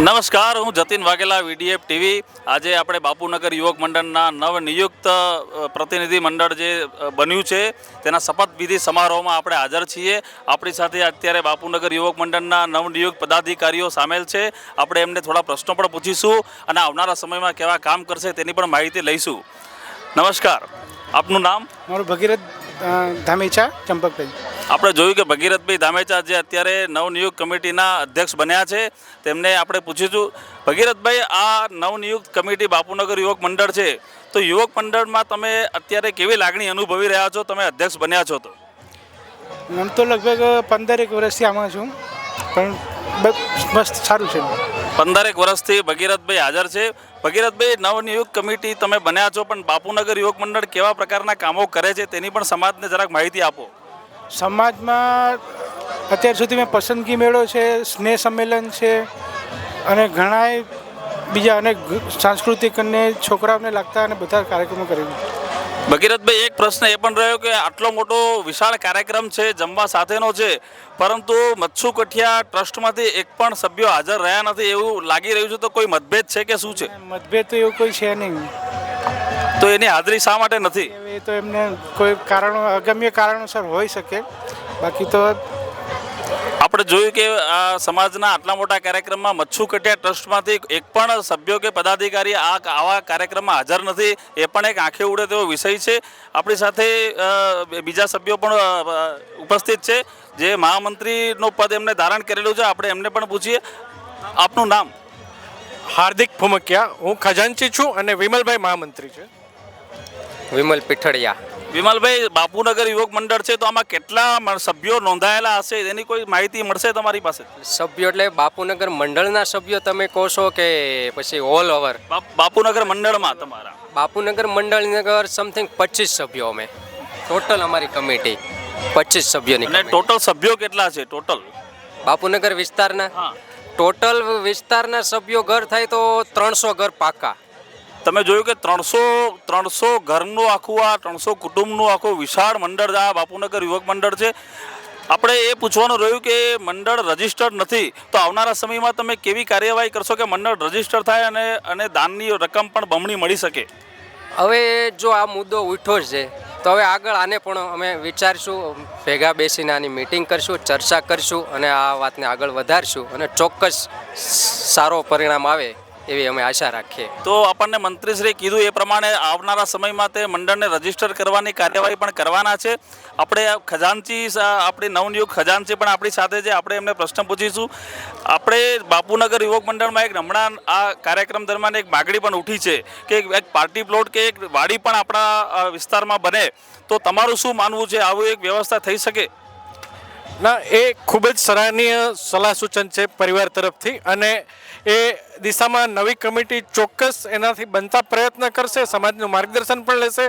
નમસ્કાર, હું જતીન વાઘેલા, વીડીએફ ટીવી. આજે આપણે બાપુનગર યુવક મંડળના નવનિયુક્ત પ્રતિનિધિ મંડળ જે બન્યું છે તેના શપથવિધિ સમારોહમાં આપણે હાજર છીએ. આપણી સાથે અત્યારે બાપુનગર યુવક મંડળના નવનિયુક્ત પદાધિકારીઓ સામેલ છે. આપણે એમને થોડા પ્રશ્નો પણ પૂછીશું અને આવનારા સમયમાં કેવા કામ કરશે તેની પણ માહિતી લઈશું. નમસ્કાર, આપનું નામ? મારું ભગીરથ ધામેચા ચંપકભાઈ. આપણે જોયું કે ભગીરથભાઈ ધામેચા જે અત્યારે નવનિયુક્ત કમિટીના અધ્યક્ષ બન્યા છે તેમને આપણે પૂછીશું. ભગીરથભાઈ, આ નવનિયુક્ત કમિટી બાપુનગર યુવક મંડળ છે, તો યુવક મંડળમાં તમે અત્યારે કેવી લાગણી અનુભવી રહ્યા છો? તમે અધ્યક્ષ બન્યા છો તો આમ તો લગભગ 15 વર્ષથી આમાં છું, પણ બસ સારું છે. 15 વર્ષથી ભગીરથભાઈ હાજર છે. ભગીરથભાઈ, નવનિયુક્ત કમિટી તમે બન્યા છો, પણ બાપુનગર યુવક મંડળ કેવા પ્રકારના કામો કરે છે તેની પણ સમાજને જરાક માહિતી આપો. સમાજમાં અત્યાર સુધી મેં પસંદગી મેળો છે, સ્નેહ સંમેલન છે અને ઘણા બીજા અનેક સાંસ્કૃતિક અને છોકરાઓને લાગતા અને બધા કાર્યક્રમો કરેલા. ભગીરથભાઈ, એક પ્રશ્ન એ પણ રહ્યો કે આટલો મોટો વિશાળ કાર્યક્રમ છે, જમવા સાથેનો છે, પરંતુ મચ્છુ કઠિયા ટ્રસ્ટમાંથી એક પણ સભ્યો હાજર રહ્યા નથી એવું લાગી રહ્યું છે, તો કોઈ મતભેદ છે કે શું છે? મતભેદ તો એવું કોઈ છે નહીં. તો એની હાજરી શા માટે નથી? એ તો એમને કોઈ કારણો અગમ્ય કારણોસર હોઈ શકે. બાકી તો આપણે જોયું કે આ સમાજના આટલા મોટા કાર્યક્રમમાં મચ્છુ કઠિયા ટ્રસ્ટમાંથી એક પણ સભ્યો કે પદાધિકારી આવા કાર્યક્રમમાં હાજર નથી. એ પણ એક આંખે ઉડે તેવો વિષય છે. આપણી સાથે બીજા સભ્યો પણ ઉપસ્થિત છે જે મહામંત્રીનું પદ એમને ધારણ કરેલું છે. આપણે એમને પણ પૂછીએ. આપનું નામ? હાર્દિક ફુમકિયા. હું ખજાનચી છું અને વિમલભાઈ મહામંત્રી છે. વિમલ પીઠડિયા. વિમલભાઈ, બાપુનગર યુવક મંડળ છે, તો આમાં કેટલા સભ્યો નોંધાયેલા હશે એની કોઈ માહિતી મળશે તમારી પાસે? સભ્યો એટલે બાપુનગર મંડળના સભ્યો તમે કહો છો કે પછી ઓલ ઓવર? બાપુનગર મંડળમાં તમારા બાપુનગર મંડળનગર સમથિંગ 25 સભ્યો અમે ટોટલ અમારી કમિટી 25 સભ્યોની. અને ટોટલ સભ્યો કેટલા છે ટોટલ બાપુનગર વિસ્તારના? હા, ટોટલ વિસ્તારના સભ્યો ઘર થાય તો 300 ઘર પાકા. તમે જોયું કે 300 ઘરનું આખું આ 300 કુટુંબનું આખું વિશાળ મંડળ આ બાપુનગર યુવક મંડળ છે. આપણે એ પૂછવાનું રહ્યું કે મંડળ રજિસ્ટર્ડ નથી, તો આવનારા સમયમાં તમે કેવી કાર્યવાહી કરશો કે મંડળ રજિસ્ટર થાય અને દાનની રકમ પણ બમણી મળી શકે? હવે જો આ મુદ્દો ઉઠ્યો છે તો હવે આગળ આને પણ અમે વિચારશું, ભેગા બેસીને આની મિટિંગ કરશું, ચર્ચા કરશું અને આ વાતને આગળ વધારશું અને ચોક્કસ સારો પરિણામ આવે એવી અમે આશા રાખીએ. તો આપણને મંત્રીશ્રીએ કીધું એ પ્રમાણે આવનારા સમયમાં તે મંડળને રજીસ્ટર કરવાની કાર્યવાહી પણ કરવાના છે. આપણે ખજાનચી આપણી નવનિયુક્ત ખજાનચી પણ આપણી સાથે છે. આપણે એમને પ્રશ્ન પૂછીશું. આપણે બાપુનગર યુવક મંડળમાં એક હમણાં આ કાર્યક્રમ દરમિયાન એક માગણી પણ ઉઠી છે કે એક પાર્ટી પ્લોટ કે એક વાડી પણ આપણા વિસ્તારમાં બને, તો તમારું શું માનવું છે? આવું એક વ્યવસ્થા થઈ શકે? ના, એ ખૂબ જ સરાહનીય સલાહ સૂચન છે પરિવાર તરફથી અને એ દિશામાં નવી કમિટી ચોક્કસ એનાથી બનતા પ્રયત્ન કરશે, સમાજનું માર્ગદર્શન પણ લેશે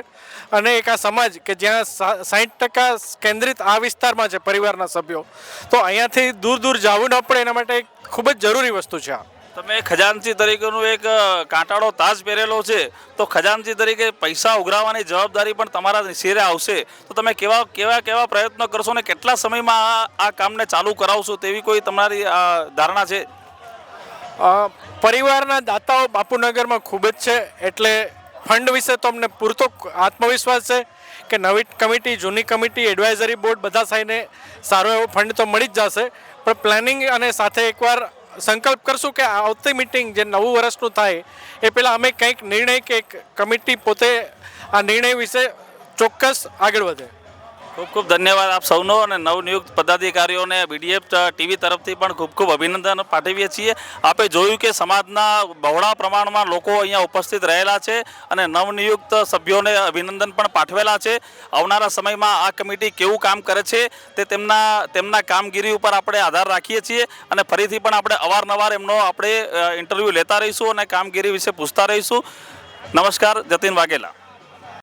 અને એક આ સમાજ કે જ્યાં 60% કેન્દ્રિત આ વિસ્તારમાં છે પરિવારના સભ્યો, તો અહીંયાથી દૂર દૂર જવું ન પડે એના માટે એક ખૂબ જ જરૂરી વસ્તુ છે આ. તમે ખજાનચી તરીકેનું એક કાંટાળો તાજ પહેરેલો છે, તો ખજાનચી તરીકે પૈસા ઉઘરાવવાની જવાબદારી પણ તમારા શિરે આવશે, તો તમે કેવા પ્રયત્નો કરશો ને કેટલા સમયમાં આ કામને ચાલુ કરાવશો તેવી કોઈ તમારી ધારણા છે? પરિવારના દાતાઓ બાપુનગરમાં ખૂબ જ છે, એટલે ફંડ વિશે તો અમને પૂરતો આત્મવિશ્વાસ છે કે નવી કમિટી, જૂની કમિટી, એડવાઇઝરી બોર્ડ બધા થઈને સારો એવો ફંડ તો મળી જ જશે. પણ પ્લાનિંગ અને સાથે એકવાર સંકલ્પ કરશું કે આવતી મિટિંગ જે નવું વર્ષનું થાય એ પહેલાં અમે કંઈક નિર્ણય કે એક કમિટી પોતે આ નિર્ણય વિશે ચોક્કસ આગળ વધે. ખૂબ ખૂબ ધન્યવાદ આપ સૌનો અને નવનિયુક્ત પદાધિકારીઓને વીડીએફ ટીવી તરફથી પણ ખૂબ ખૂબ અભિનંદન પાઠવીએ છીએ. આપે જોયું કે સમાજના બહોળા પ્રમાણમાં લોકો અહીંયા ઉપસ્થિત રહેલા છે અને નવનિયુક્ત સભ્યોને અભિનંદન પણ પાઠવેલા છે. આવનારા સમયમાં આ કમિટી કેવું કામ કરે છે તે તેમના કામગીરી ઉપર આપણે આધાર રાખીએ છીએ અને ફરીથી પણ આપણે અવારનવાર એમનો આપણે ઇન્ટરવ્યૂ લેતા રહીશું અને કામગીરી વિશે પૂછતા રહીશું. નમસ્કાર, જતીન વાઘેલા.